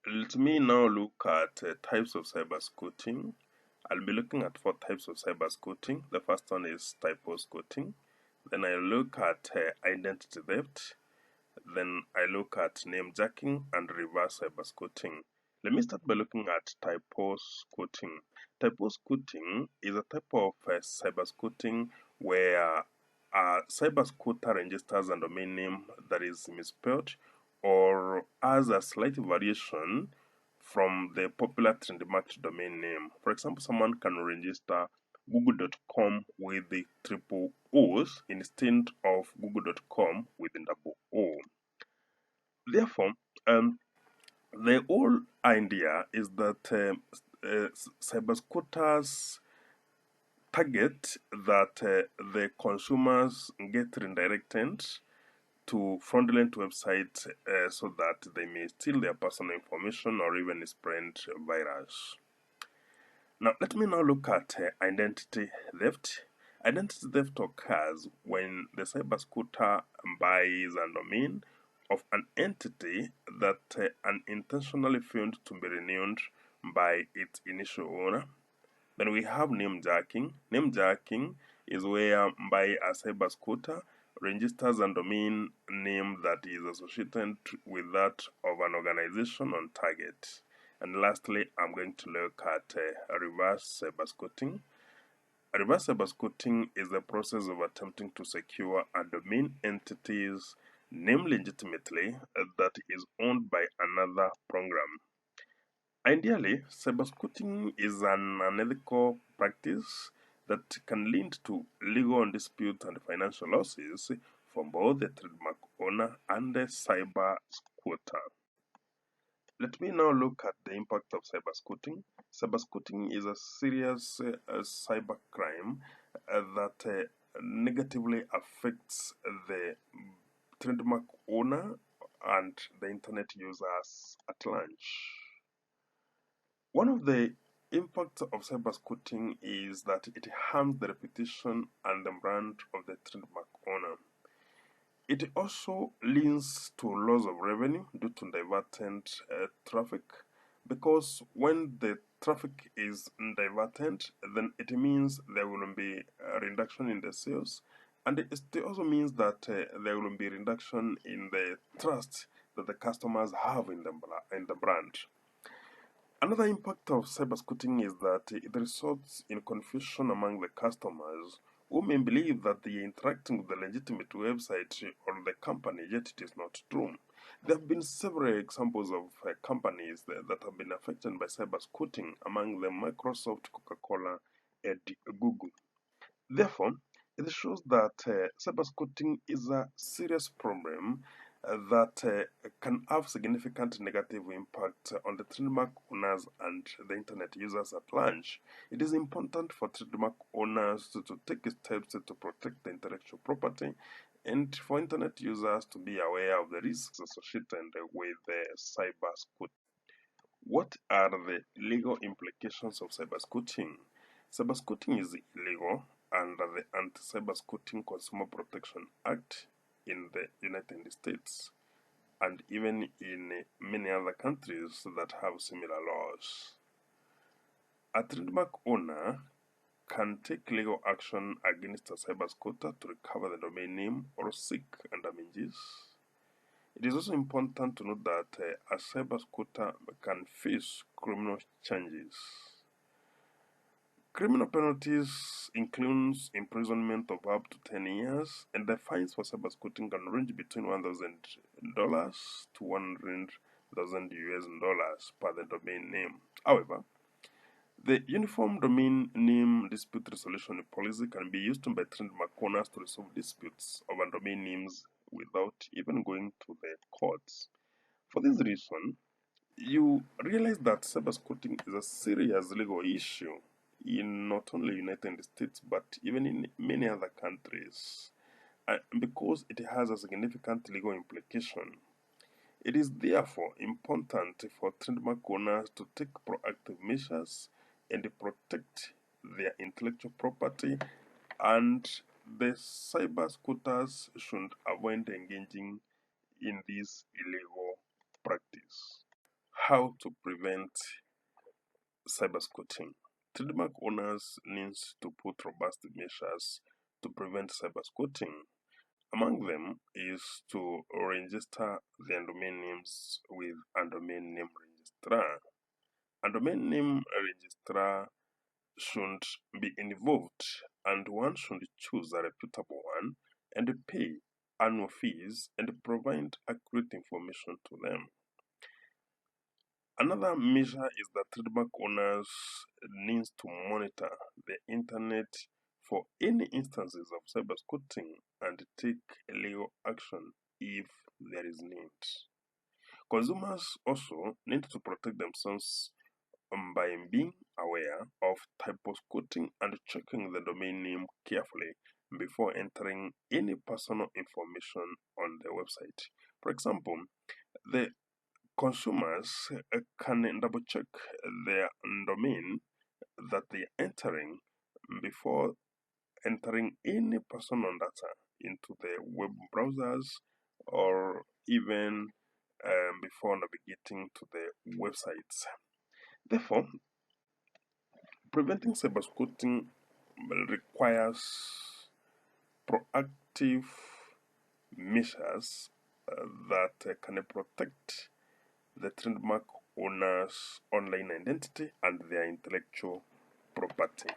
Let me now look at types of cybersquatting. I'll be looking at 4 types of cybersquatting. The first one is typosquatting. Then I look at identity theft. Then I look at namejacking and reverse cybersquatting. Let me start by looking at typosquatting. Typosquatting is a type of cybersquatting where a cybersquatter registers a domain name that is misspelled or has a slight variation from the popular trademarked domain name. For example, someone can register google.com with the triple O's instead of google.com with the double O. Therefore, the whole idea is that cybersquatters target that the consumers get redirected to fraudulent websites so that they may steal their personal information or even spread virus. Now, let me now look at identity theft. Identity theft occurs when the cybersquatter buys a domain of an entity that unintentionally failed to be renewed by its initial owner. Then we have namejacking. Namejacking is whereby a cybersquatter registers a domain name that is associated with that of an organization on target. And lastly, I'm going to look at reverse cybersquatting. Reverse cybersquatting is the process of attempting to secure a domain entity's name legitimately that is owned by another program. Ideally, cybersquatting is an unethical practice that can lead to legal dispute and financial losses for both the trademark owner and the cybersquatter. Let me now look at the impact of cybersquatting. Cybersquatting is a serious cybercrime that negatively affects the trademark owner and the internet users at large. One of the impacts of cybersquatting is that it harms the reputation and the brand of the trademark owner. It also leads to loss of revenue due to diverted traffic, because when the traffic is diverted, then it means there will be a reduction in the sales, and it also means that there will be reduction in the trust that the customers have in the brand. Another impact of cybersquatting is that it results in confusion among the customers who may believe that they are interacting with a legitimate website or the company, yet it is not true. There have been several examples of companies that have been affected by cybersquatting, among them Microsoft, Coca-Cola, and Google. Therefore, it shows that cybersquatting is a serious problem that can have significant negative impact on the trademark owners and the internet users at large. It is important for trademark owners to take steps to protect the intellectual property, and for internet users to be aware of the risks associated with cybersquatting. What are the legal implications of cybersquatting? Cybersquatting is illegal under the Anti-Cybersquatting Consumer Protection Act in the United States and even in many other countries that have similar laws. A trademark owner can take legal action against a cybersquatter to recover the domain name or seek damages. It is also important to note that a cybersquatter can face criminal charges. Criminal penalties include imprisonment of up to 10 years, and the fines for cybersquatting can range between $1,000 to $100,000 per the domain name. However, the Uniform Domain Name Dispute Resolution Policy can be used by trademark owners to resolve disputes over domain names without even going to the courts. For this reason, you realize that cybersquatting is a serious legal issue in not only United States but even in many other countries, because it has a significant legal implication. It is therefore important for trademark owners to take proactive measures and protect their intellectual property, and the cybersquatters should avoid engaging in this illegal practice. How to prevent cybersquatting. Trademark owners need to put robust measures to prevent cybersquatting. Among them is to register their domain names with a domain name registrar. A domain name registrar should be involved, and one should choose a reputable one and pay annual fees and provide accurate information to them. Another measure is that trademark owners need to monitor the internet for any instances of cybersquatting and take legal action if there is need. Consumers also need to protect themselves by being aware of typosquatting and checking the domain name carefully before entering any personal information on the website. For example, the consumers can double check their domain that they are entering before entering any personal data into the web browsers or even before navigating to the websites. Therefore, preventing cybersquatting requires proactive measures that can protect the trademark owner's online identity and their intellectual property.